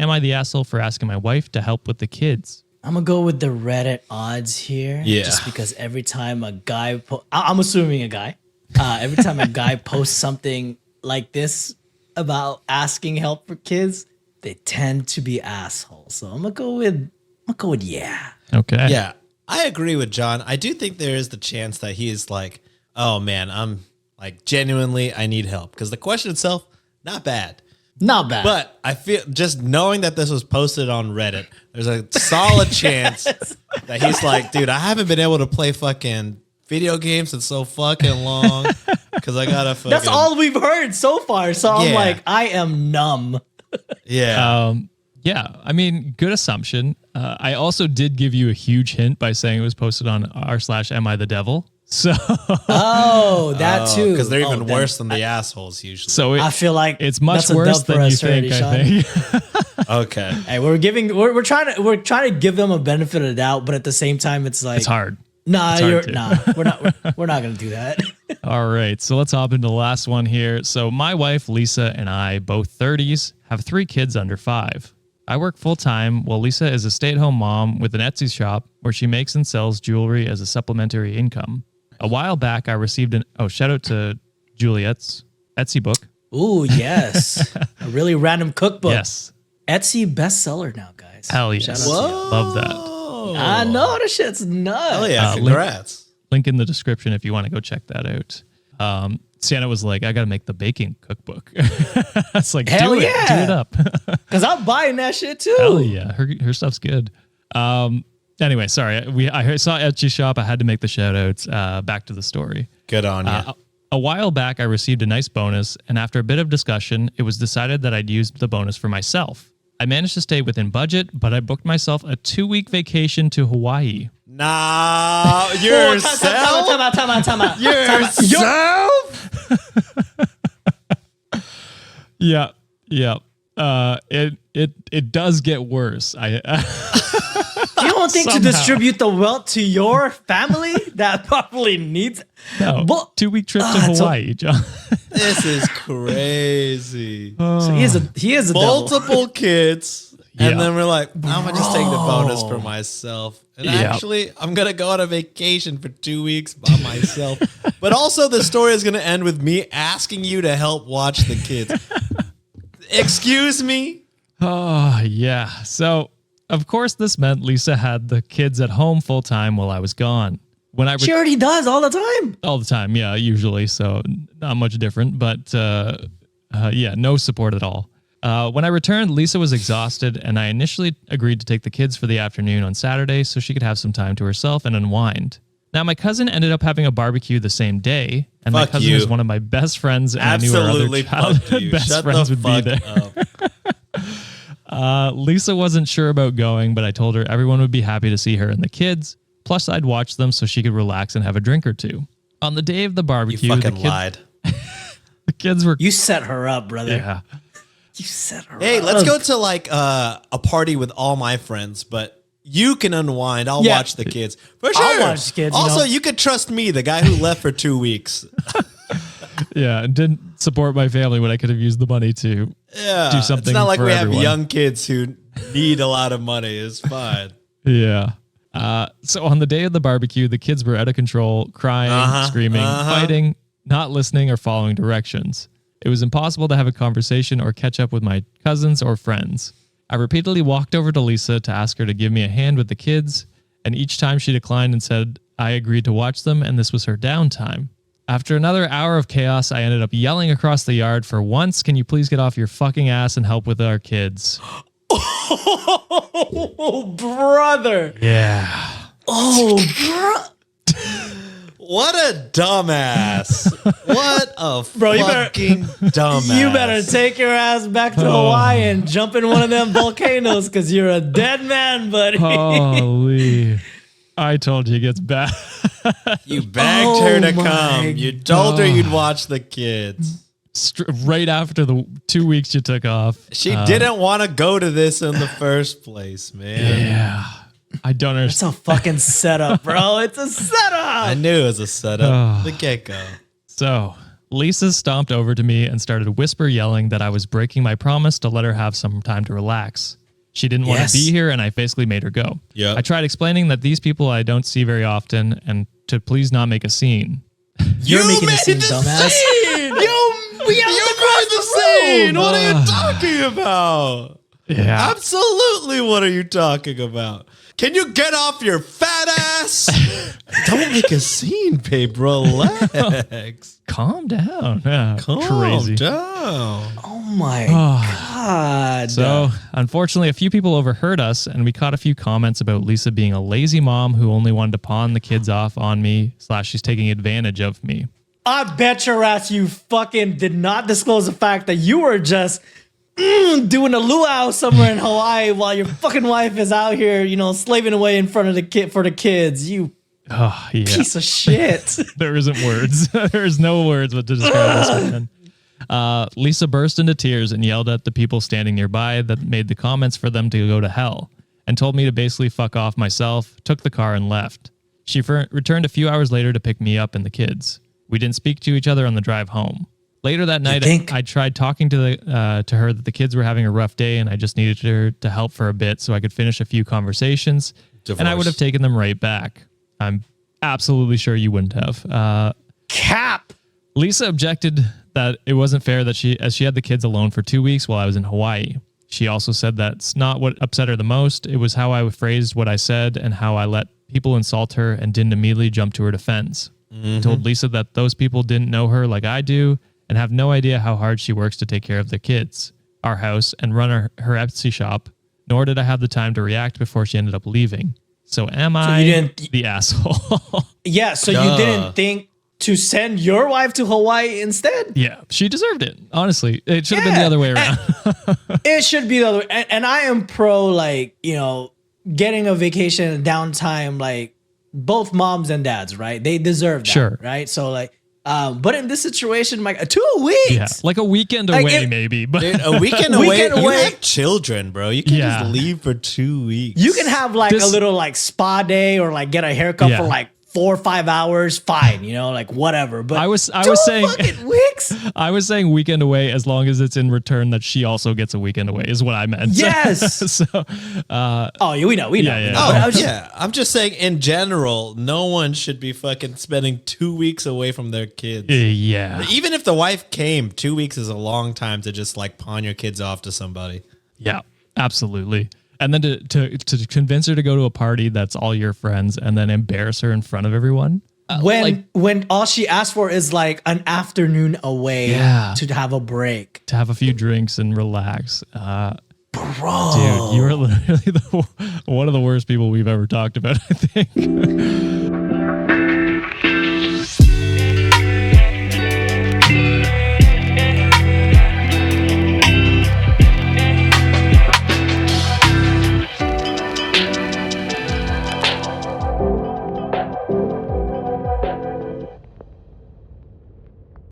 am I the asshole for asking my wife to help with the kids? I'm gonna go with the Reddit odds here. Yeah. Just because every time a guy, I'm assuming a guy, every time a guy posts something like this about asking help for kids, they tend to be assholes. So I'm gonna go with yeah. Okay. Yeah, I agree with John. I do think there is the chance that he is like, oh man, I'm like genuinely, I need help. Because the question itself, not bad. Not bad. But I feel just knowing that this was posted on Reddit, there's a solid chance that he's like, dude, I haven't been able to play fucking video games in so fucking long because I gotta fucking. That's all we've heard so far. So I'm Yeah. like, I am numb. Yeah. Yeah, I mean, good assumption. I also did give you a huge hint by saying it was posted on r/am I the devil. So, Oh, that too. Because they're even then worse than the assholes usually. so I feel like it's much that's a worse dub for than you us think. already, I Sean. think. Okay. Hey, we're trying to give them a benefit of the doubt, but at the same time, it's like It's hard. Nah, It's hard we're not gonna do that. All right, so let's hop into the last one here. So my wife, Lisa, and I, both 30s, have 3 kids under 5. I work full-time while Lisa is a stay-at-home mom with an Etsy shop where she makes and sells jewelry as a supplementary income. A while back, I received shout out to Juliet's Etsy book. Ooh, yes, a really random cookbook. Yes. Etsy bestseller now, guys. Hell Shout yes. out to you. Love that. I know this shit's nuts. Oh yeah, link- congrats. Link in the description if you want to go check that out. Sienna was like, I got to make the baking cookbook. It's like, Hell do yeah. it up. Because I'm buying that shit too. Hell yeah, her stuff's good. Anyway, sorry, I saw Etsy shop. I had to make the shout outs. Back to the story. Good on you. A while back, I received a nice bonus, and after a bit of discussion, it was decided that I'd use the bonus for myself. I managed to stay within budget, but I booked myself a 2-week vacation to Hawaii. Nah, yourself. Time out. Yourself. Yeah. It does get worse. You don't think Somehow. to distribute the wealth to your family that probably needs No, But- 2-week trip to Hawaii, John. This is crazy. So he is a Multiple kids. Yeah. And then we're like, I'm going to just take the bonus for myself. And Yeah. actually, I'm going to go on a vacation for 2 weeks by myself. But also, the story is going to end with me asking you to help watch the kids. Excuse me? Oh, yeah. So, of course, this meant Lisa had the kids at home full time while I was gone. When I She already does all the time. all the time, yeah, usually, so not much different, but yeah, no support at all. When I returned, Lisa was exhausted, and I initially agreed to take the kids for the afternoon on Saturday so she could have some time to herself and unwind. Now, my cousin ended up having a barbecue the same day, and my Fuck cousin you. is one of my best friends, and Absolutely I knew her other fuck childhood you. best Shut friends the would be fuck there. up. Lisa wasn't sure about going, but I told her everyone would be happy to see her and the kids. Plus, I'd watch them so she could relax and have a drink or two. On the day of the You barbecue, fucking lied. the kids were... You set her up, brother. Yeah. You set her up. Hey, let's go to like a party with all my friends, but you can unwind. I'll Yeah. watch the kids. For sure. I'll watch the kids, you Also, know. you could trust me, the guy who left for 2 weeks. Yeah, and didn't support my family when I could have used the money to Yeah. do something It's not like for we everyone. have young kids who need a lot of money. It's fine. Yeah. So on the day of the barbecue, the kids were out of control, crying, screaming, fighting, not listening or following directions. It was impossible to have a conversation or catch up with my cousins or friends. I repeatedly walked over to Lisa to ask her to give me a hand with the kids, and each time she declined and said I agreed to watch them and this was her downtime. After another hour of chaos, I ended up yelling across the yard, for once, can you please get off your fucking ass and help with our kids? Oh, brother. Yeah. Oh, bro. What a dumbass. What a Bro, you better- fucking dumbass. You better take your ass back to Hawaii and jump in one of them volcanoes because you're a dead man, buddy. Holy. I told you it gets bad. You begged her to Oh my come. You told her you'd watch the kids. Right after the 2 weeks you took off. She didn't want to go to this in the first place, man. Yeah. I don't It's understand. a fucking setup, bro. It's a setup. I knew it was a setup. The get-go. So, Lisa stomped over to me and started whisper yelling that I was breaking my promise to let her have some time to relax. She didn't want to be here, and I basically made her go. Yeah. I tried explaining that these people I don't see very often and to please not make a scene. You're making a scene, dumbass. We made the scene. What are you talking about? Yeah. Absolutely. What are you talking about? Can you get off your fat ass? Don't make a scene, babe. Relax. Calm down. Yeah, Calm crazy. down. Oh my God. So, unfortunately, a few people overheard us, and we caught a few comments about Lisa being a lazy mom who only wanted to pawn the kids off on me, / she's taking advantage of me. I bet your ass you fucking did not disclose the fact that you were just doing a luau somewhere in Hawaii while your fucking wife is out here, you know, slaving away in front of the kid for the kids. You piece of shit. There isn't words. There's no words but to describe this man. Lisa burst into tears and yelled at the people standing nearby that made the comments for them to go to hell and told me to basically fuck off myself, took the car and left. She returned a few hours later to pick me up and the kids. We didn't speak to each other on the drive home. Later that night, I tried talking to her that the kids were having a rough day and I just needed her to help for a bit so I could finish a few conversations. Divorce. And I would have taken them right back. I'm absolutely sure you wouldn't have. Cap. Lisa objected that it wasn't fair that she had the kids alone for 2 weeks while I was in Hawaii. She also said that's not what upset her the most. It was how I phrased what I said and how I let people insult her and didn't immediately jump to her defense. I told Lisa that those people didn't know her like I do and have no idea how hard she works to take care of the kids, our house, and run her Etsy shop, nor did I have the time to react before she ended up leaving. So I the asshole? Yeah, so you didn't think to send your wife to Hawaii instead? Yeah, she deserved it. Honestly, it should have been the other way around. It should be the other way. And I am pro, like, you know, getting a vacation and downtime, like, both moms and dads, right? They deserve that, sure. Right? So, like, but in this situation, like 2 weeks. Yeah, like a weekend away, maybe. But dude, a weekend away. You have children, bro. You can just leave for 2 weeks. You can have like a little like spa day or like get a haircut for like 4 or 5 hours. Fine, you know, like whatever. But I was saying weeks. I was saying weekend away as long as it's in return that she also gets a weekend away is what I meant. Yes. So, we know. Yeah. Oh, I'm just saying in general, no one should be fucking spending 2 weeks away from their kids. Yeah. Even if the wife came, 2 weeks is a long time to just like pawn your kids off to somebody. Yeah, absolutely. And then to convince her to go to a party that's all your friends and then embarrass her in front of everyone. When all she asked for is like an afternoon away to have a break. To have a few drinks and relax. Bro. Dude, you are literally one of the worst people we've ever talked about, I think.